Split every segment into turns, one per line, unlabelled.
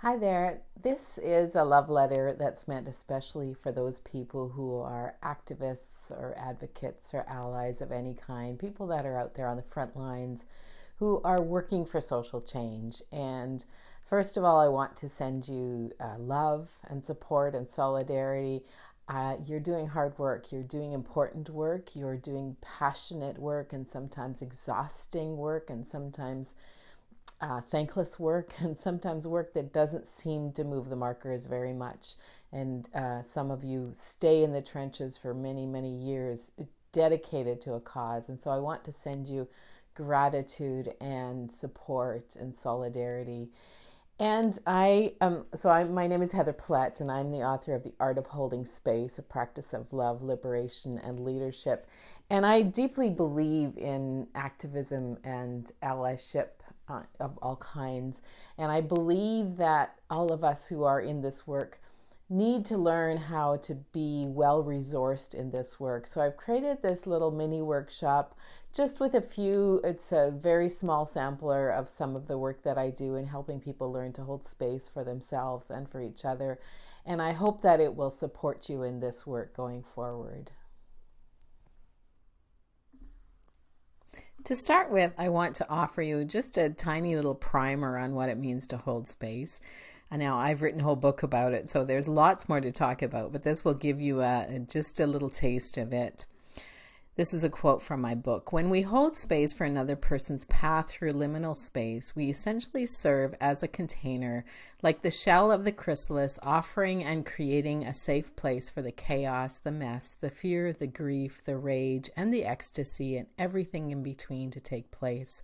Hi there. This is a love letter that's meant especially for those people who are activists or advocates or allies of any kind, people that are out there on the front lines who are working for social change. And first of all, I want to send you love and support and solidarity. You're doing hard work, you're doing important work, you're doing passionate work, and sometimes exhausting work, and sometimes thankless work, and sometimes work that doesn't seem to move the markers very much. And some of you stay in the trenches for many, many years dedicated to a cause. And so I want to send you gratitude and support and solidarity. And my name is Heather Plett, and I'm the author of The Art of Holding Space, a practice of love, liberation, and leadership. And I deeply believe in activism and allyship of all kinds. And I believe that all of us who are in this work need to learn how to be well resourced in this work. So I've created this little mini workshop just with it's a very small sampler of some of the work that I do in helping people learn to hold space for themselves and for each other. And I hope that it will support you in this work going forward. To start with, I want to offer you just a tiny little primer on what it means to hold space. And now I've written a whole book about it, so there's lots more to talk about, but this will give you just a little taste of it. This is a quote from my book. When we hold space for another person's path through liminal space, we essentially serve as a container, like the shell of the chrysalis, offering and creating a safe place for the chaos, the mess, the fear, the grief, the rage, and the ecstasy, and everything in between to take place.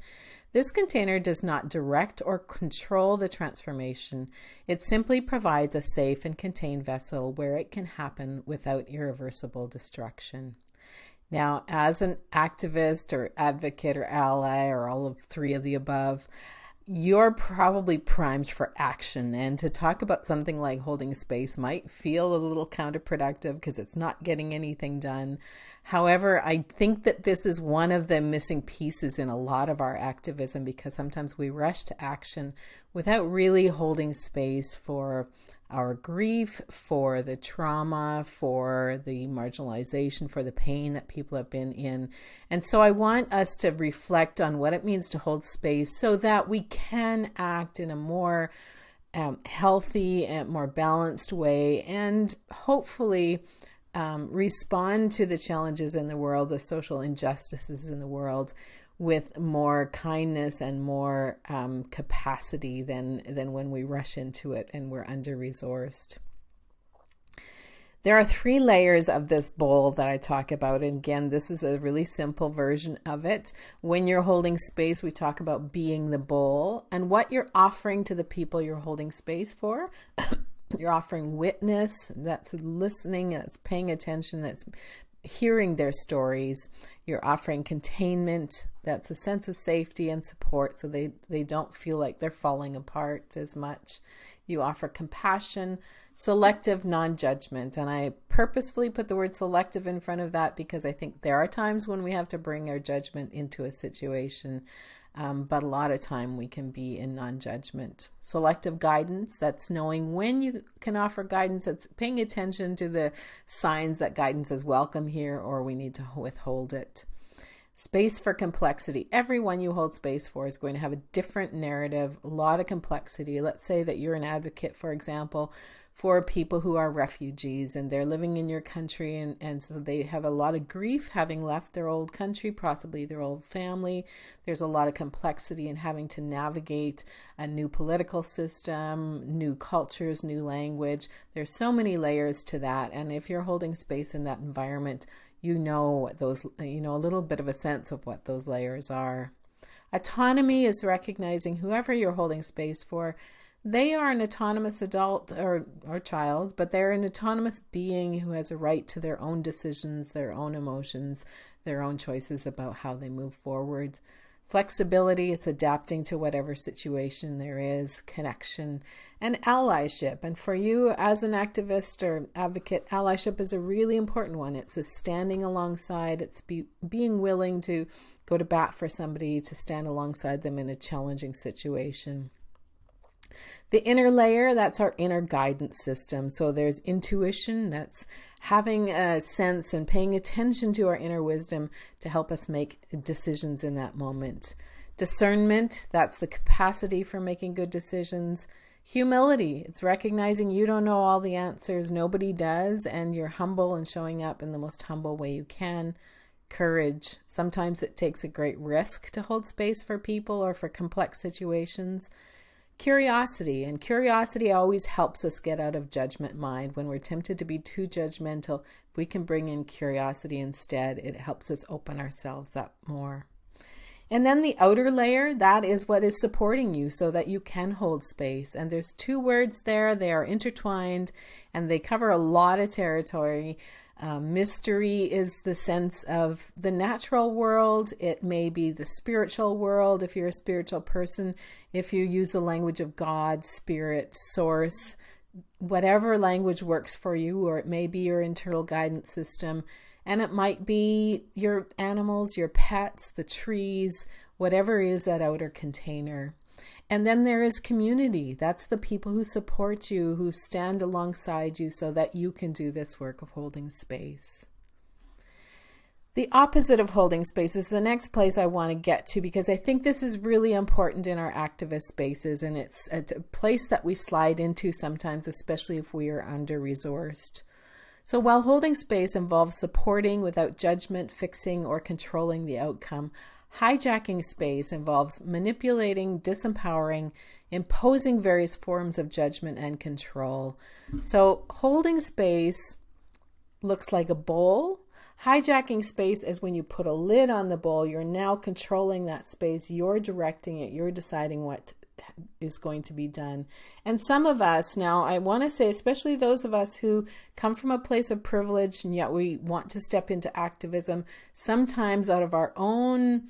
This container does not direct or control the transformation. It simply provides a safe and contained vessel where it can happen without irreversible destruction. Now, as an activist or advocate or ally or all of three of the above, you're probably primed for action. And to talk about something like holding space might feel a little counterproductive because it's not getting anything done. However, I think that this is one of the missing pieces in a lot of our activism, because sometimes we rush to action without really holding space for our grief, for the trauma, for the marginalization, for the pain that people have been in. And so I want us to reflect on what it means to hold space so that we can act in a more healthy and more balanced way, and hopefully respond to the challenges in the world, the social injustices in the world, with more kindness and more capacity than when we rush into it and we're under-resourced. There are 3 layers of this bowl that I talk about. And again, this is a really simple version of it. When you're holding space, we talk about being the bowl and what you're offering to the people you're holding space for. You're offering witness, that's listening, that's paying attention, that's hearing their stories. You're offering containment, that's a sense of safety and support so they don't feel like they're falling apart as much. You offer compassion, selective non-judgment, and I purposefully put the word selective in front of that because I think there are times when we have to bring our judgment into a situation, but a lot of time we can be in non-judgment. Selective guidance, that's knowing when you can offer guidance, that's paying attention to the signs that guidance is welcome here or we need to withhold it. Space for complexity. Everyone you hold space for is going to have a different narrative, a lot of complexity. Let's say that you're an advocate, for example, for people who are refugees and they're living in your country, and so they have a lot of grief having left their old country, possibly their old family. There's a lot of complexity in having to navigate a new political system, new cultures, new language. There's so many layers to that, and if you're holding space in that environment, you know a little bit of a sense of what those layers are. Autonomy is recognizing whoever you're holding space for, they are an autonomous adult or child, but they're an autonomous being who has a right to their own decisions, their own emotions, their own choices about how they move forward. Flexibility, it's adapting to whatever situation there is. Connection and allyship. And for you as an activist or advocate, allyship is a really important one. It's a standing alongside, it's being willing to go to bat for somebody, to stand alongside them in a challenging situation. The inner layer, that's our inner guidance system. So there's intuition, that's having a sense and paying attention to our inner wisdom to help us make decisions in that moment. Discernment, that's the capacity for making good decisions. Humility, it's recognizing you don't know all the answers, nobody does, and you're humble and showing up in the most humble way you can. Courage, sometimes it takes a great risk to hold space for people or for complex situations. Curiosity, and curiosity always helps us get out of judgment mind. When we're tempted to be too judgmental, if we can bring in curiosity instead, it helps us open ourselves up more. And then the outer layer, that is what is supporting you so that you can hold space. And there's two words there, they are intertwined and they cover a lot of territory. Mystery is the sense of the natural world. It may be the spiritual world if you're a spiritual person, if you use the language of God, spirit, source, whatever language works for you, or it may be your internal guidance system. And it might be your animals, your pets, the trees, whatever is that outer container. And then there is community. That's the people who support you, who stand alongside you so that you can do this work of holding space. The opposite of holding space is the next place I want to get to, because I think this is really important in our activist spaces, and it's a place that we slide into sometimes, especially if we are under-resourced. So while holding space involves supporting without judgment, fixing, or controlling the outcome, hijacking space involves manipulating, disempowering, imposing various forms of judgment and control. So holding space looks like a bowl. Hijacking space is when you put a lid on the bowl. You're now controlling that space. You're directing it. You're deciding what is going to be done. And some of us now, I want to say, especially those of us who come from a place of privilege and yet we want to step into activism, sometimes out of our own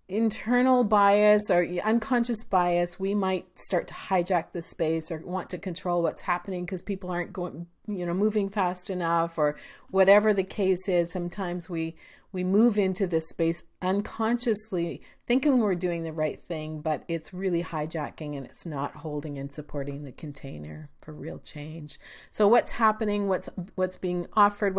internal bias or unconscious bias, we might start to hijack the space or want to control what's happening because people aren't going, moving fast enough, or whatever the case is. Sometimes we move into this space unconsciously thinking we're doing the right thing, but it's really hijacking and it's not holding and supporting the container for real change. So what's happening, what's being offered,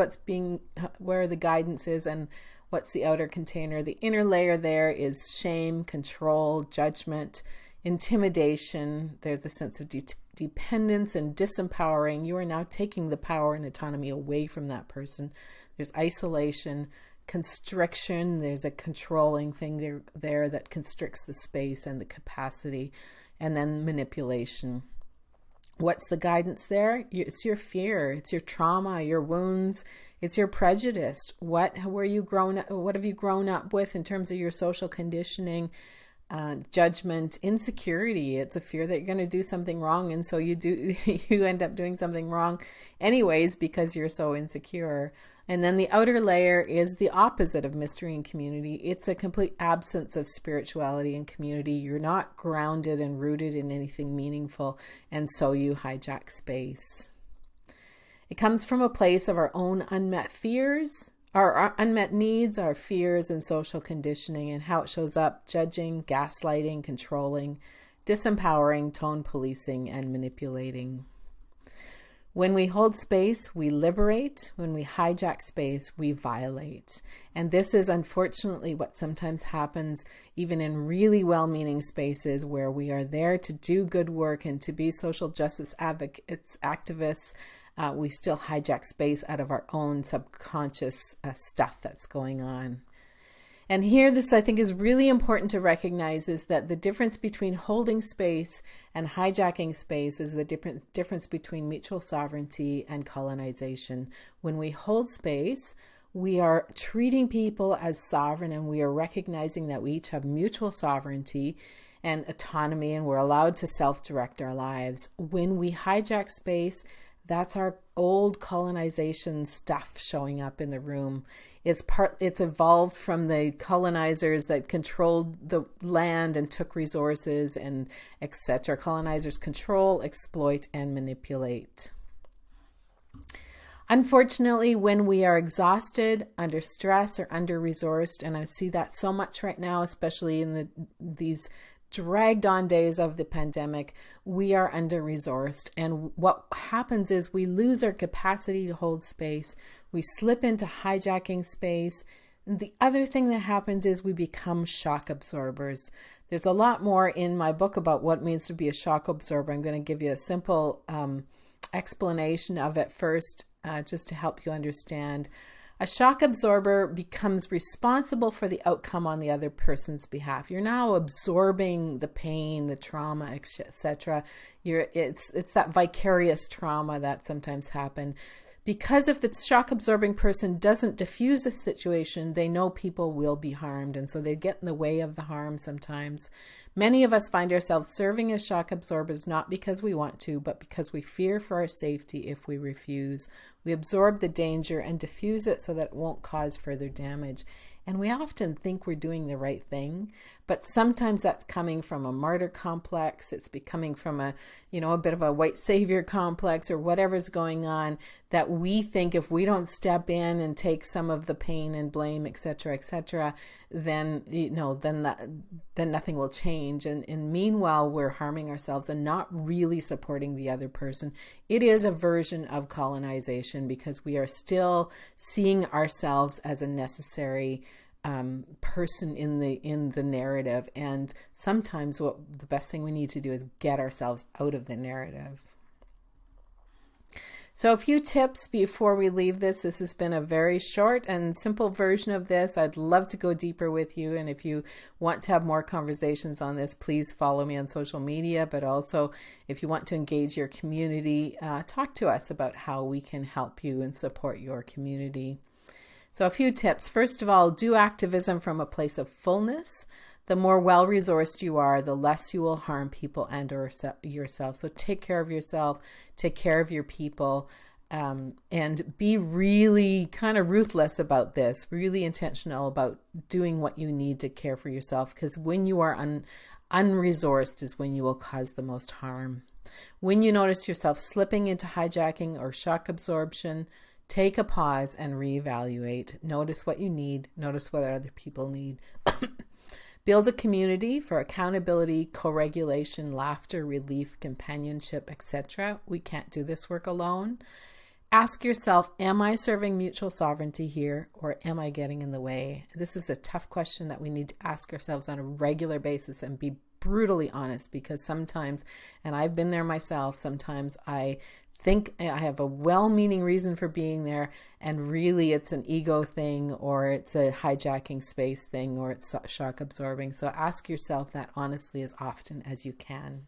where the guidance is, and what's the outer container? The inner layer there is shame, control, judgment, intimidation. There's the sense of dependence and disempowering. You are now taking the power and autonomy away from that person. There's isolation, constriction. There's a controlling thing there that constricts the space and the capacity. And then manipulation. What's the guidance there? It's your fear, it's your trauma, your wounds, it's your prejudice. What have you grown up with in terms of your social conditioning, judgment, insecurity? It's a fear that you're going to do something wrong, and so you end up doing something wrong anyways because you're so insecure. And then the outer layer is the opposite of mystery and community. It's a complete absence of spirituality and community. You're not grounded and rooted in anything meaningful, and so you hijack space. It comes from a place of our own unmet fears, our unmet needs, our fears, and social conditioning, and how it shows up: judging, gaslighting, controlling, disempowering, tone policing, and manipulating. When we hold space, we liberate. When we hijack space, we violate. And this is unfortunately what sometimes happens even in really well-meaning spaces where we are there to do good work and to be social justice advocates, activists. We still hijack space out of our own subconscious stuff that's going on. And here, this I think is really important to recognize, is that the difference between holding space and hijacking space is the difference between mutual sovereignty and colonization. When we hold space, we are treating people as sovereign, and we are recognizing that we each have mutual sovereignty and autonomy, and we're allowed to self-direct our lives. When we hijack space, that's our old colonization stuff showing up in the room. It's evolved from the colonizers that controlled the land and took resources and etc. Colonizers control, exploit, and manipulate. Unfortunately, when we are exhausted, under stress, or under-resourced, and I see that so much right now, especially in these dragged on days of the pandemic, we are under-resourced. And what happens is we lose our capacity to hold space. We slip into hijacking space. And the other thing that happens is we become shock absorbers. There's a lot more in my book about what it means to be a shock absorber. I'm going to give you a simple explanation of it first, just to help you understand. A shock absorber becomes responsible for the outcome on the other person's behalf. You're now absorbing the pain, the trauma, etc. It's that vicarious trauma that sometimes happens. Because if the shock absorbing person doesn't diffuse a situation, they know people will be harmed, and so they get in the way of the harm sometimes. Many of us find ourselves serving as shock absorbers not because we want to, but because we fear for our safety if we refuse. We absorb the danger and diffuse it so that it won't cause further damage. And we often think we're doing the right thing, but sometimes that's coming from a martyr complex. It's becoming from a bit of a white savior complex or whatever's going on, that we think if we don't step in and take some of the pain and blame, etc., then nothing will change. And meanwhile, we're harming ourselves and not really supporting the other person. It is a version of colonization because we are still seeing ourselves as a necessary person in the narrative, and sometimes the best thing we need to do is get ourselves out of the narrative. So a few tips before we leave this. This has been a very short and simple version of this. I'd love to go deeper with you, and if you want to have more conversations on this, please follow me on social media, but also if you want to engage your community, talk to us about how we can help you and support your community. So a few tips. First of all, do activism from a place of fullness. The more well-resourced you are, the less you will harm people and or yourself. So take care of yourself, take care of your people, and be really kind of ruthless about this, really intentional about doing what you need to care for yourself, because when you are unresourced is when you will cause the most harm. When you notice yourself slipping into hijacking or shock absorption, take a pause and reevaluate. Notice what you need. Notice what other people need. Build a community for accountability, co-regulation, laughter, relief, companionship, etc. We can't do this work alone. Ask yourself, am I serving mutual sovereignty here, or am I getting in the way? This is a tough question that we need to ask ourselves on a regular basis and be brutally honest, because sometimes, and I've been there myself, sometimes I think I have a well-meaning reason for being there, and really it's an ego thing, or it's a hijacking space thing, or it's shock absorbing. So ask yourself that honestly as often as you can.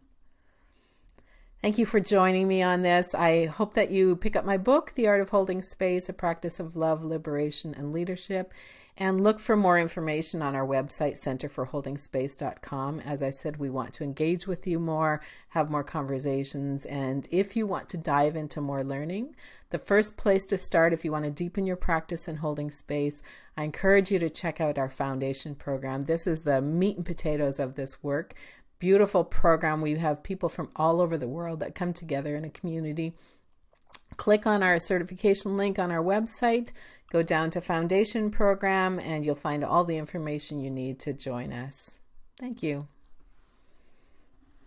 Thank you for joining me on this. I hope that you pick up my book, The Art of Holding Space, A Practice of Love, Liberation, and Leadership, and look for more information on our website, centerforholdingspace.com. As I said, we want to engage with you more, have more conversations, and if you want to dive into more learning, the first place to start if you want to deepen your practice in holding space, I encourage you to check out our foundation program. This is the meat and potatoes of this work. Beautiful program. We have people from all over the world that come together in a community. Click on our certification link on our website, go down to Foundation Program, and you'll find all the information you need to join us. Thank you.